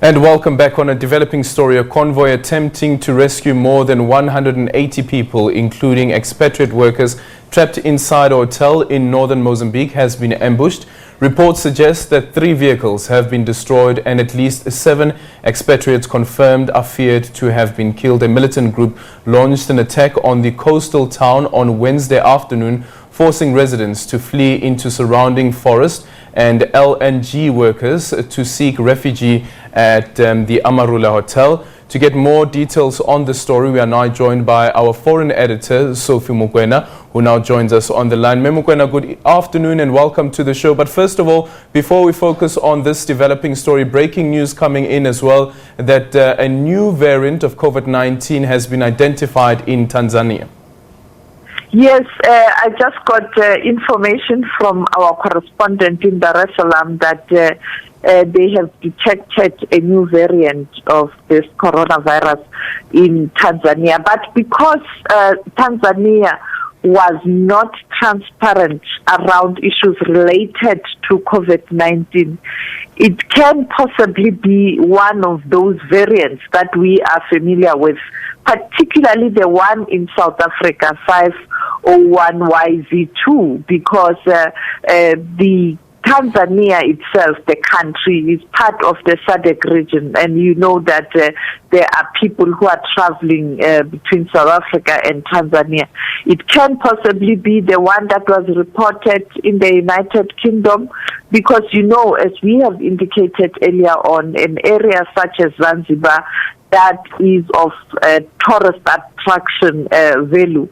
And welcome back. On a developing story, a convoy attempting to rescue more than 180 people, including expatriate workers trapped inside a hotel in northern Mozambique, has been ambushed. Reports suggest that 3 vehicles have been destroyed and at least 7 expatriates confirmed are feared to have been killed. A militant group launched an attack on the coastal town on Wednesday afternoon, forcing residents to flee into surrounding forest and LNG workers to seek refuge at the Amarula Hotel. To get more details on the story, we are now joined by our foreign editor, Sophie Mokoena, who now joins us on the line. Mokoena, good afternoon and welcome to the show. But first of all, before we focus on this developing story, breaking news coming in as well, that a new variant of COVID-19 has been identified in Tanzania. Yes, I just got information from our correspondent in Dar es Salaam that they have detected a new variant of this coronavirus in Tanzania. But because Tanzania was not transparent around issues related to COVID-19, it can possibly be one of those variants that we are familiar with, particularly the one in South Africa, 501YZ2, because the Tanzania itself, the country, is part of the SADC region, and you know that there are people who are traveling between South Africa and Tanzania. It can possibly be the one that was reported in the United Kingdom, because you know, as we have indicated earlier on, an area such as Zanzibar that is of tourist attraction value.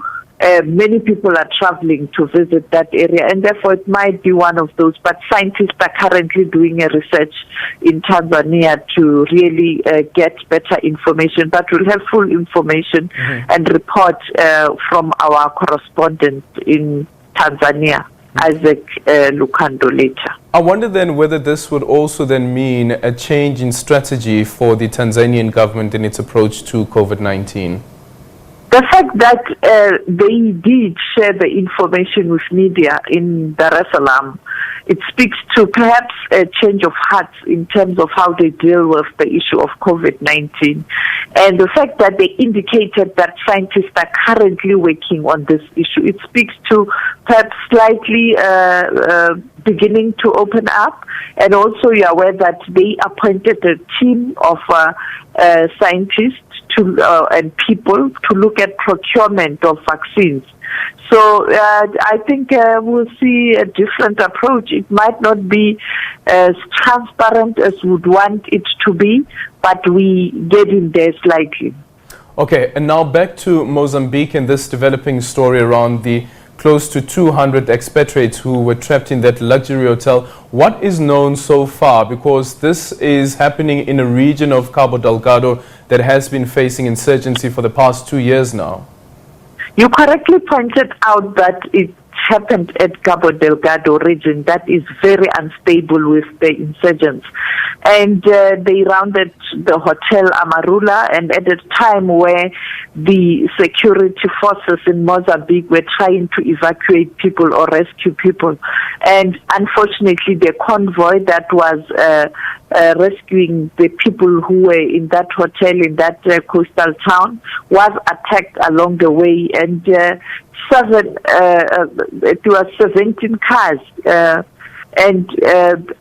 Many people are traveling to visit that area, and therefore it might be one of those. But scientists are currently doing a research in Tanzania to really get better information. But we'll have full information and report from our correspondent in Tanzania, Isaac Lukando, later. I wonder then whether this would also then mean a change in strategy for the Tanzanian government in its approach to COVID-19. The fact that they did share the information with media in Dar es Salaam, it speaks to perhaps a change of hearts in terms of how they deal with the issue of COVID-19. And the fact that they indicated that scientists are currently working on this issue, it speaks to perhaps slightly beginning to open up. And also you're aware that they appointed a team of scientists and people to look at procurement of vaccines. So I think we'll see a different approach. It might not be as transparent as we would want it to be, but we get in there slightly. Okay, and now back to Mozambique and this developing story around the close to 200 expatriates who were trapped in that luxury hotel. What is known so far? Because this is happening in a region of Cabo Delgado that has been facing insurgency for the past 2 years now. You correctly pointed out that it happened at Cabo Delgado region that is very unstable with the insurgents. And they rounded the Hotel Amarula, and at a time where the security forces in Mozambique were trying to evacuate people or rescue people. And unfortunately, the convoy that was rescuing the people who were in that hotel, in that coastal town, was attacked along the way, and it was 17 cars, and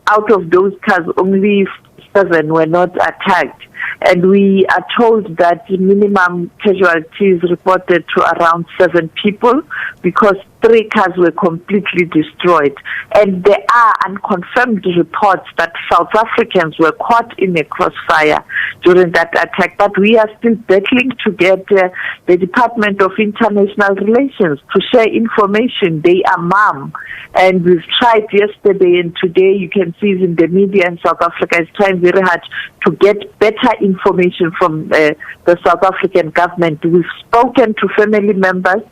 out of those cars, only 7 were not attacked. And we are told that minimum casualties reported to around 7 people, because 3 cars were completely destroyed. And there are unconfirmed reports that South Africans were caught in a crossfire during that attack. But we are still battling to get the Department of International Relations to share information. They are mum. And we've tried yesterday and today, you can see in the media in South Africa is trying very hard to get better information from the South African government. We've spoken to family members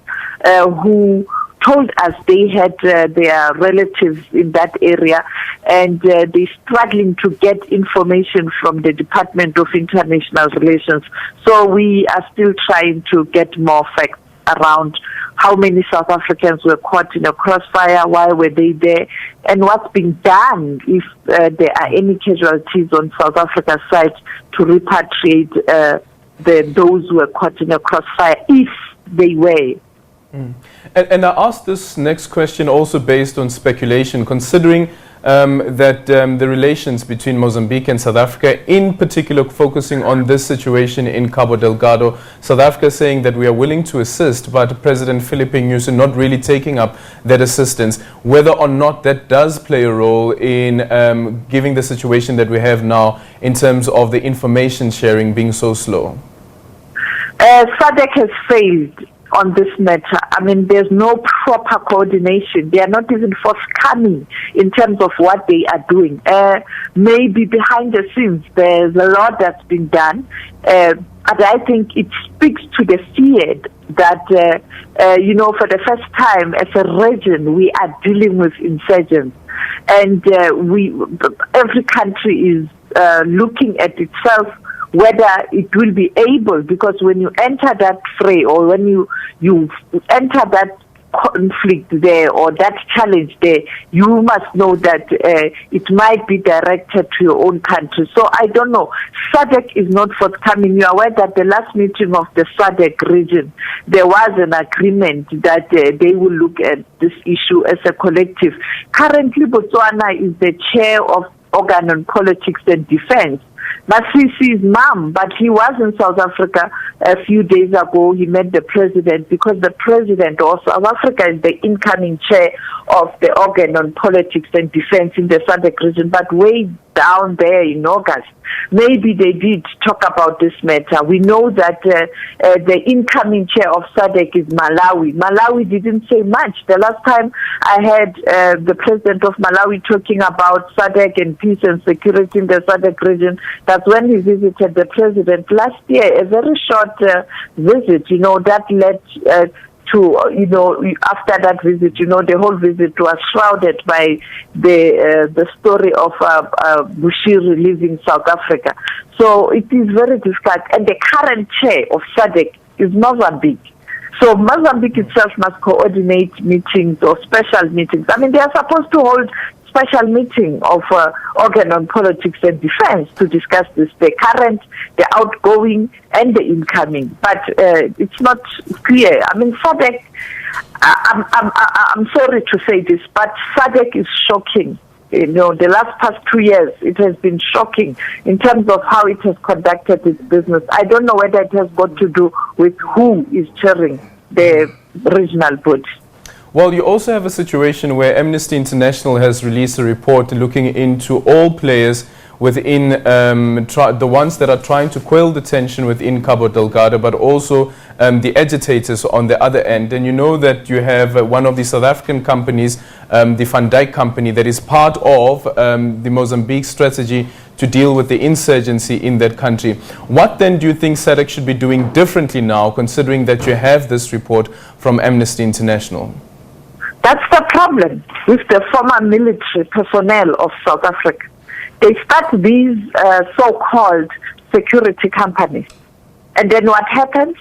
who told us they had their relatives in that area, and they're struggling to get information from the Department of International Relations. So we are still trying to get more facts around how many South Africans were caught in a crossfire, why were they there, and what's being done if there are any casualties on South Africa's side to repatriate those who were caught in a crossfire, if they were. And I asked this next question also based on speculation, considering that the relations between Mozambique and South Africa, in particular focusing on this situation in Cabo Delgado, South Africa saying that we are willing to assist, but President Filipe Nyusi not really taking up that assistance, whether or not that does play a role in giving the situation that we have now in terms of the information sharing being so slow. SADC has failed on this matter. I mean, there's no proper coordination. They are not even forthcoming in terms of what they are doing. Maybe behind the scenes, there's a lot that's been done, but I think it speaks to the fear that, for the first time as a region, we are dealing with insurgents. And every country is looking at itself whether it will be able, because when you enter that fray or when you enter that conflict there or that challenge there, you must know that it might be directed to your own country. So I don't know. SADC is not forthcoming. You are aware that the last meeting of the SADC region, there was an agreement that they will look at this issue as a collective. Currently, Botswana is the chair of Organ on Politics and Defense. Masisi's mom, but he was in South Africa a few days ago. He met the president because the president of South Africa is the incoming chair of the Organ on Politics and Defense in the SADC region, but way down there in August. Maybe they did talk about this matter. We know that the incoming chair of SADC is Malawi. Malawi didn't say much. The last time I heard the president of Malawi talking about SADC and peace and security in the SADC region, that's when he visited the president last year, a very short visit, that led to, after that visit, the whole visit was shrouded by the story of Bushiri leaving South Africa. So it is very difficult. And the current chair of SADC is Mozambique. So Mozambique itself must coordinate meetings or special meetings. I mean, they are supposed to hold special meeting of Organ on Politics and Defense to discuss this, the current, the outgoing, and the incoming. But it's not clear. I mean, SADC, I'm sorry to say this, but SADC is shocking. The last past 2 years, it has been shocking in terms of how it has conducted its business. I don't know whether it has got to do with who is chairing the regional body. Well, you also have a situation where Amnesty International has released a report looking into all players within the ones that are trying to quell the tension within Cabo Delgado, but also the agitators on the other end. And you know that you have one of the South African companies, the Van Dijk company, that is part of the Mozambique strategy to deal with the insurgency in that country. What then do you think SADC should be doing differently now, considering that you have this report from Amnesty International? That's the problem with the former military personnel of South Africa. They start these so-called security companies. And then what happens?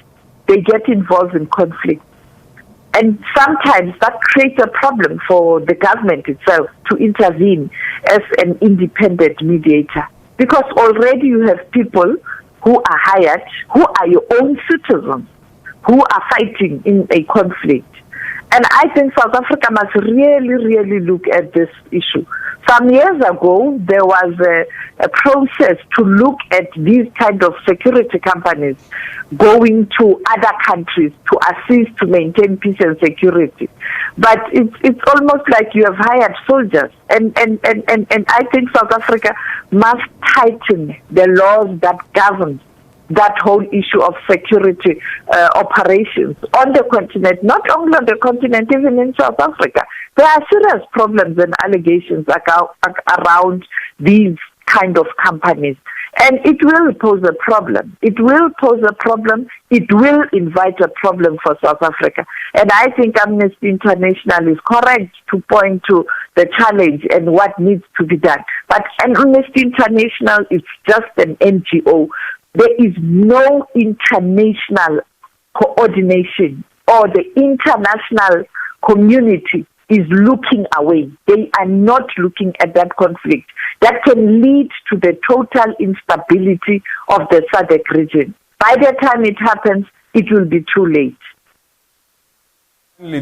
They get involved in conflict. And sometimes that creates a problem for the government itself to intervene as an independent mediator. Because already you have people who are hired, who are your own citizens, who are fighting in a conflict. And I think South Africa must really, really look at this issue. Some years ago, there was a process to look at these kind of security companies going to other countries to assist to maintain peace and security. But it's almost like you have hired soldiers. And I think South Africa must tighten the laws that govern that whole issue of security operations on the continent, not only on the continent, even in South Africa. There are serious problems and allegations around these kind of companies. And it will pose a problem. It will pose a problem. It will invite a problem for South Africa. And I think Amnesty International is correct to point to the challenge and what needs to be done. But Amnesty International is just an NGO. There is no international coordination or the international community is looking away. They are not looking at that conflict. That can lead to the total instability of the SADC region. By the time it happens, it will be too late.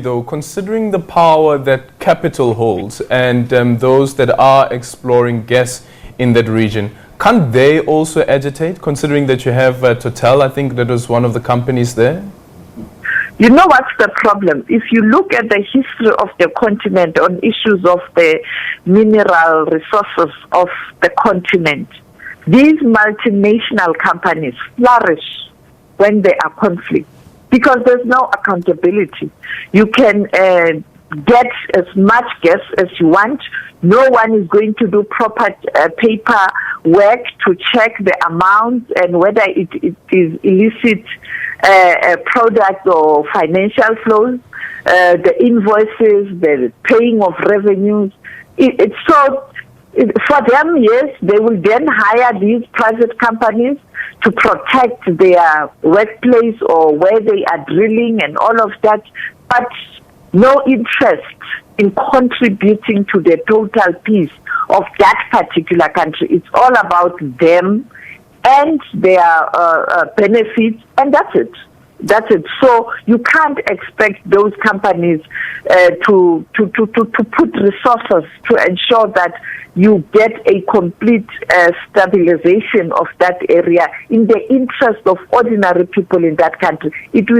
Though, considering the power that capital holds and those that are exploring gas in that region, can't they also agitate, considering that you have Total? I think that was one of the companies there. You know what's the problem? If you look at the history of the continent on issues of the mineral resources of the continent, these multinational companies flourish when there are conflicts because there's no accountability. You can get as much gas as you want. No one is going to do proper paperwork to check the amount and whether it is illicit product or financial flows, the invoices, the paying of revenues. For them, yes, they will then hire these private companies to protect their workplace or where they are drilling and all of that, but no interest in contributing to the total peace of that particular country. It's all about them and their benefits, and that's it. That's it. So you can't expect those companies to put resources to ensure that you get a complete stabilization of that area in the interest of ordinary people in that country. It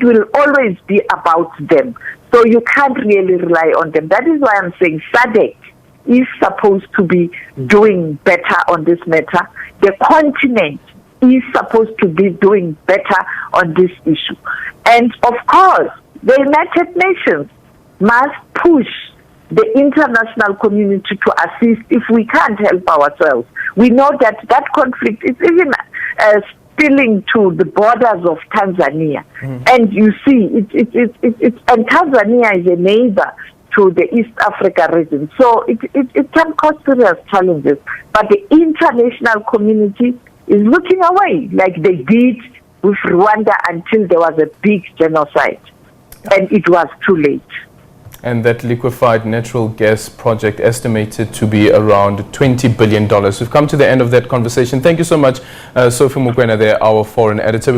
will always be about them. So you can't really rely on them. That is why I'm saying SADC is supposed to be doing better on this matter. The continent is supposed to be doing better on this issue. And of course, the United Nations must push the international community to assist if we can't help ourselves. We know that that conflict is even spilling to the borders of Tanzania. And you see, and Tanzania is a neighbor to the East Africa region. So it can cause serious challenges. But the international community is looking away, like they did with Rwanda until there was a big genocide. And it was too late. And that liquefied natural gas project estimated to be around $20 billion. We've come to the end of that conversation. Thank you so much, Sophie Mokoena, there, our foreign editor.